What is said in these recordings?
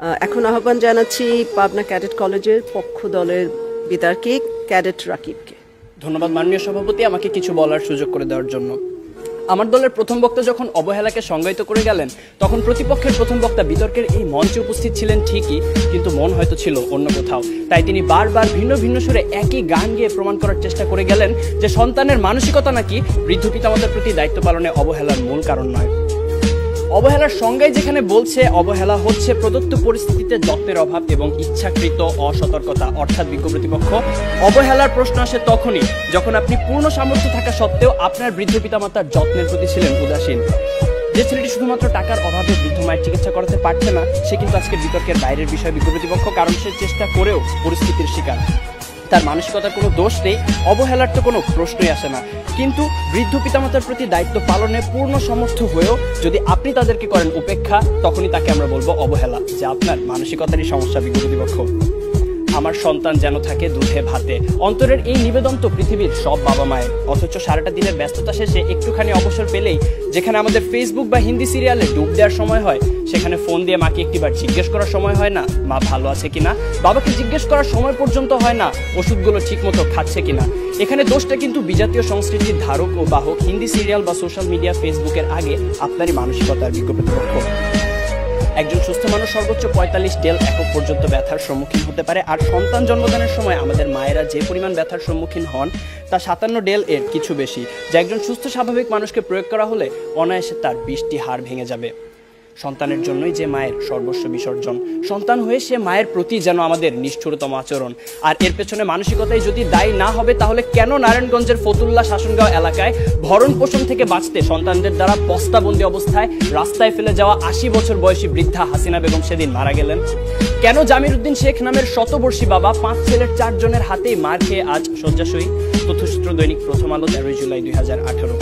এখন আহ্বান জানাচ্ছি পাবনা ক্যাডেট কলেজের পক্ষ দলের বিতর্কে ক্যাডেট রাকিবকে। ধন্যবাদ মাননীয় সভাপতি, আমাকে কিছু বলার সুযোগ করে দেওয়ার জন্য। আমার দলের প্রথম বক্তা যখন অবহেলাকে সংজ্ঞায়িত করে গেলেন, তখন প্রতিপক্ষের প্রথম বক্তা বিতর্কের এই মঞ্চে উপস্থিত ছিলেন ঠিকই, কিন্তু মন হয়তো ছিল অন্য কোথাও। তাই তিনি বারবার ভিন্ন ভিন্ন সুরে একই গান গেয়ে প্রমাণ করার চেষ্টা করে গেলেন যে সন্তানের মানসিকতা নাকি বৃদ্ধ পিতামাতার প্রতি দায়িত্ব পালনে অবহেলার মূল কারণ নয়। অবহেলার সংজ্ঞায় যেখানে বলছে অবহেলা হচ্ছে প্রদত্ত পরিস্থিতিতে যত্নের অভাব এবং ইচ্ছাকৃত অসতর্কতা, অর্থাৎ বিজ্ঞ প্রতিপক্ষ, অবহেলার প্রশ্ন আসে তখনই যখন আপনি পূর্ণ সামর্থ্য থাকা সত্ত্বেও আপনার বৃদ্ধ পিতামাতার যত্নের প্রতি ছিলেন উদাসীন। যে ছেলেটি শুধুমাত্র টাকার অভাবে বৃদ্ধ মায়ের চিকিৎসা করাতে পারছে না, সে কিন্তু আজকে বিতর্কের বাইরের বিষয় বিজ্ঞ প্রতিপক্ষ, কারণ সে চেষ্টা করেও পরিস্থিতির শিকার। তার মানসিকতার কোনো দোষ নেই, অবহেলার তো কোনো প্রশ্নই আসে না। কিন্তু বৃদ্ধ পিতামাতার প্রতি দায়িত্ব পালনে পূর্ণ সমর্থ হয়েও যদি আপনি তাদেরকে করেন উপেক্ষা, তখনই তাকে আমরা বলবো অবহেলা, যা আপনার মানসিকতারই সমস্যা বিজ্ঞ প্রতিপক্ষ। আমার সন্তান যেন থাকে দুধে ভাতে, অন্তরের এই নিবেদন তো পৃথিবীর সব বাবা মায়ের। অথচ সারাটা দিনের ব্যস্ততা শেষে একটুখানি অবসর পেলেই যেখানে আমাদের ফেসবুক বা হিন্দি সিরিয়ালে ডুব দেওয়ার সময় হয়, সেখানে ফোন দিয়ে মাকে একটিবার জিজ্ঞেস করার সময় হয় না মা ভালো আছে কিনা, বাবাকে জিজ্ঞেস করার সময় পর্যন্ত হয় না ওষুধগুলো ঠিক মতো খাচ্ছে কিনা। এখানে দোষটা কিন্তু বিজাতীয় সংস্কৃতির ধারক ও বাহক হিন্দি সিরিয়াল বা সোশ্যাল মিডিয়া ফেসবুকের আগে আপনারই মানসিকতার বিজ্ঞ প্রতিপক্ষ। একজন সুস্থ মানুষ সর্বোচ্চ 45 ডেল একক পর্যন্ত ব্যথার সম্মুখীন হতে পারে, আর সন্তান জন্মদানের সময় আমাদের মায়েরা যে পরিমাণ ব্যথার সম্মুখীন হন তা 57 ডেল এর কিছু বেশি, যা একজন সুস্থ স্বাভাবিক মানুষকে প্রয়োগ করা হলে অনায়াসে তার 20টি হাড় ভেঙে যাবে। সন্তানের জন্যই যে মায়ের সর্বস্ব বিসর্জন, সন্তান হয়ে সে মায়ের প্রতি যেন আমাদের নিষ্ঠুরতম আচরণ। আর এর পেছনে মানসিকতাই যদি দায়ী না হবে, তাহলে কেন নারায়ণগঞ্জের ফতুল্লা শাসনগাঁও এলাকায় ভরণ পোষণ থেকে বাঁচতে সন্তানদের দ্বারা বস্তাবন্দি অবস্থায় রাস্তায় ফেলে যাওয়া 80 বছর বয়সী বৃদ্ধা হাসিনা বেগম সেদিন মারা গেলেন? কেন জামির উদ্দিন শেখ নামের শতবর্ষী বাবা 5 ছেলের 4 জনের হাতেই মার খেয়ে আজ শয্যাশয়ী? তথ্যসূত্র দৈনিক প্রথম আলো 13 জুলাই 2018।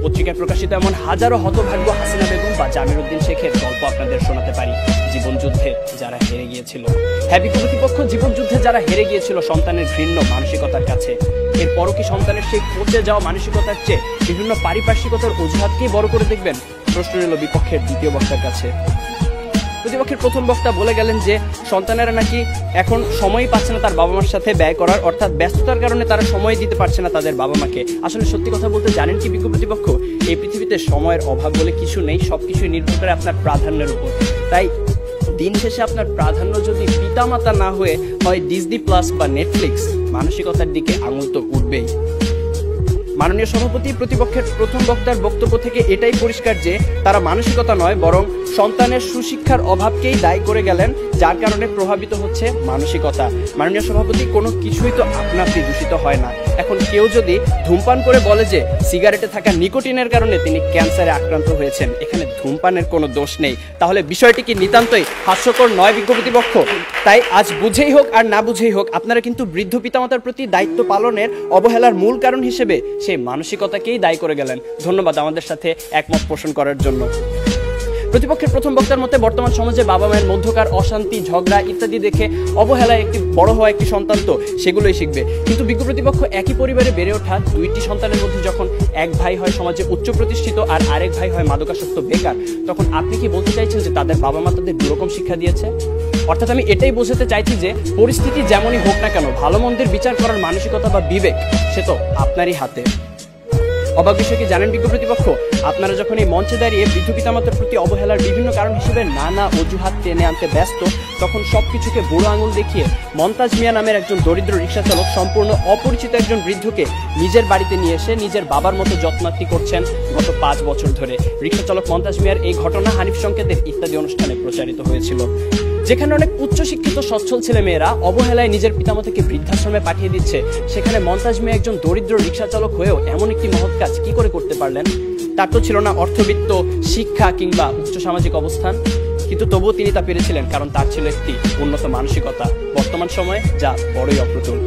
পত্রিকায় প্রকাশিত এমন হাজারো হতভাগ্য হাসিনা বেগম বা জামির উদ্দিন শেখের গল্প আপনাদের শোনাতে পারি। জীবনযুদ্ধে যারা হেরে গিয়েছিল, হ্যাঁ বিজ্ঞ প্রতিপক্ষ, জীবনযুদ্ধে যারা হেরে গিয়েছিল সন্তানের ঘৃণ্য মানসিকতার কাছে। এরপরও কি সন্তানের সেই পচে যাওয়া মানসিকতার চেয়ে বিভিন্ন পারিপার্শ্বিকতার অজুহাতকেই বড় করে দেখবেন? প্রশ্ন এলো বিপক্ষের দ্বিতীয় বক্তার কাছে। প্রতিপক্ষের প্রথম বক্তা বলে গেলেন যে সন্তানেরা নাকি এখন সময়ই পাচ্ছে না তার বাবা মার সাথে ব্যয় করার, অর্থাৎ ব্যস্ততার কারণে তারা সময় দিতে পারছে না তাদের বাবা মাকে। আসলে সত্যি কথা বলতে জানেন কি বিজ্ঞ প্রতিপক্ষ, এই পৃথিবীতে সময়ের অভাব বলে কিছু নেই, সবকিছুই নির্ভর করে আপনার প্রাধান্যের উপর। তাই দিন শেষে আপনার প্রাধান্য যদি পিতামাতা না হয়ে হয় ডিজনি প্লাস বা নেটফ্লিক্স, মানসিকতার দিকে আঙুল তো উঠবেই। মাননীয় সভাপতি, প্রতিপক্ষের প্রথম বক্তার বক্তব্য থেকে এটাই পরিষ্কার যে তারা মানসিকতা নয় বরং সন্তানের সুশিক্ষার অভাবকেই দায়ী করে গেলেন, যার কারণে প্রভাবিত হচ্ছে মানসিকতা। মাননীয় সভাপতি, কোনো কিছুই তো আপনা-আপনি দূষিত হয় না। এখন কেউ যদি ধূমপান করে বলে যে সিগারেটে থাকা নিকোটিনের কারণে তিনি ক্যান্সারে আক্রান্ত হয়েছেন, এখানে ধূমপানের কোনো দোষ নেই, তাহলে বিষয়টি কি নিতান্তই হাস্যকর নয় বিজ্ঞ প্রতিপক্ষ? তাই আজ বুঝেই হোক আর না বুঝেই হোক, আপনারা কিন্তু বৃদ্ধ পিতামাতার প্রতি দায়িত্ব পালনের অবহেলার মূল কারণ হিসেবে সেই মানসিকতাকেই দায়ী করে গেলেন। ধন্যবাদ আমাদের সাথে একমত পোষণ করার জন্য। প্রতিপক্ষের প্রথম বক্তার মতে বর্তমান সমাজে বাবা মায়ের মধ্যকার অশান্তি, ঝগড়া ইত্যাদি দেখে অবহেলায় একটি বড় হওয়া একটি সন্তান তো সেগুলোই শিখবে। কিন্তু বিজ্ঞ প্রতিপক্ষ, একই পরিবারে বেড়ে ওঠা 2টি সন্তানের মধ্যে যখন এক ভাই হয় সমাজে উচ্চ প্রতিষ্ঠিত আর আরেক ভাই হয় মাদকাসক্ত বেকার, তখন আপনি কি বলতে চাইছেন যে তাদের বাবা মা তাদের দুরকম শিক্ষা দিয়েছে? অর্থাৎ আমি এটাই বোঝাতে চাইছি যে পরিস্থিতি যেমনই হোক না কেন, ভালো মন্দের বিচার করার মানসিকতা বা বিবেক সে তো আপনারই হাতে। অবাক বিষয় কি জানেন বিজ্ঞ প্রতিপক্ষ, আপনারা যখন এই মঞ্চে দাঁড়িয়ে বৃদ্ধ পিতামাতার প্রতি অবহেলার বিভিন্ন কারণ হিসেবে নানা অজুহাত টেনে আনতে ব্যস্ত, তখন সবকিছুকে বুড়ো আঙুল দেখিয়ে মন্তাজ মিয়া নামের একজন দরিদ্র রিক্সা চালক সম্পূর্ণ অপরিচিত একজন বৃদ্ধকে নিজের বাড়িতে নিয়ে এসে নিজের বাবার মতো যত্নার্থী করছেন গত 5 বছর ধরে। রিক্সা চালক মন্তাজ মিয়ার এই ঘটনা হানিফ সংকেতের ইত্যাদি অনুষ্ঠানে প্রচারিত হয়েছিল। যেখানে অনেক উচ্চশিক্ষিত সচ্ছল ছেলে মেয়েরা অবহেলায় নিজের পিতামাতাকে বৃদ্ধাশ্রমে পাঠিয়ে দিচ্ছে, সেখানে মন্তাজ মিয়া একজন দরিদ্র রিক্সা চালক হয়েও এমন একটি মহৎ কাজ কি করে করতে পারলেন? তার তো ছিল না অর্থবিত্ত, শিক্ষা কিংবা উচ্চ সামাজিক অবস্থান, কিন্তু তবুও তিনি তা পেরেছিলেন কারণ তার ছিল একটি উন্নত মানসিকতা, বর্তমান সময়ে যা বড়ই অপ্রতুল।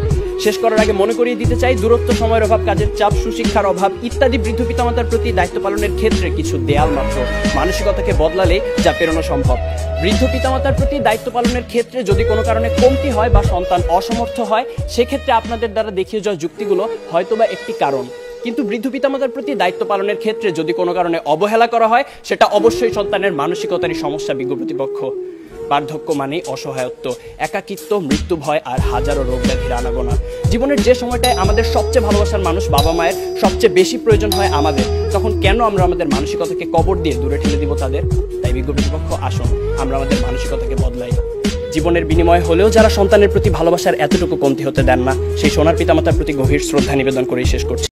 শেষ করার আগে মনে করিয়ে দিতে চাই, দূরত্ব, সময়ের অভাব, কাজের চাপ, সুশিক্ষার অভাব ইত্যাদি বৃদ্ধ পিতামাতার প্রতি দায়িত্ব পালনের ক্ষেত্রে কিছু দেয়াল মাত্র, মানসিকতাকে বদলালে যা পেরোনো সম্ভব। বৃদ্ধ পিতামাতার প্রতি দায়িত্ব পালনের ক্ষেত্রে যদি কোনো কারণে কমতি হয় বা সন্তান অসমর্থ হয়, সেক্ষেত্রে আপনাদের দ্বারা দেখিয়ে যাওয়া যুক্তিগুলো হয়তোবা একটি কারণ, কিন্তু বৃদ্ধ পিতামাতার প্রতি দায়িত্ব পালনের ক্ষেত্রে যদি কোনো কারণে অবহেলা করা হয়, সেটা অবশ্যই সন্তানের মানসিকতারই সমস্যা বিজ্ঞ প্রতিপক্ষ। বার্ধক্য মানে অসহায়ত্ব, একাকিত্ব, মৃত্যু ভয় আর হাজারো রোগ ব্যাধির আনাগোনা। জীবনের যে সময়টায় আমাদের সবচেয়ে ভালোবাসার মানুষ বাবা মায়ের সবচেয়ে বেশি প্রয়োজন হয় আমাদের, তখন কেন আমরা আমাদের মানসিকতাকে কবর দিয়ে দূরে ঠেলে দিব তাদের? তাই বিজ্ঞ প্রতিপক্ষ, আসুন আমরা আমাদের মানসিকতাকে বদলাই। জীবনের বিনিময় হলেও যারা সন্তানের প্রতি ভালোবাসার এতটুকু কমতি হতে দেন না, সেই সোনার পিতামাতার প্রতি গভীর শ্রদ্ধা নিবেদন করেই শেষ করছি।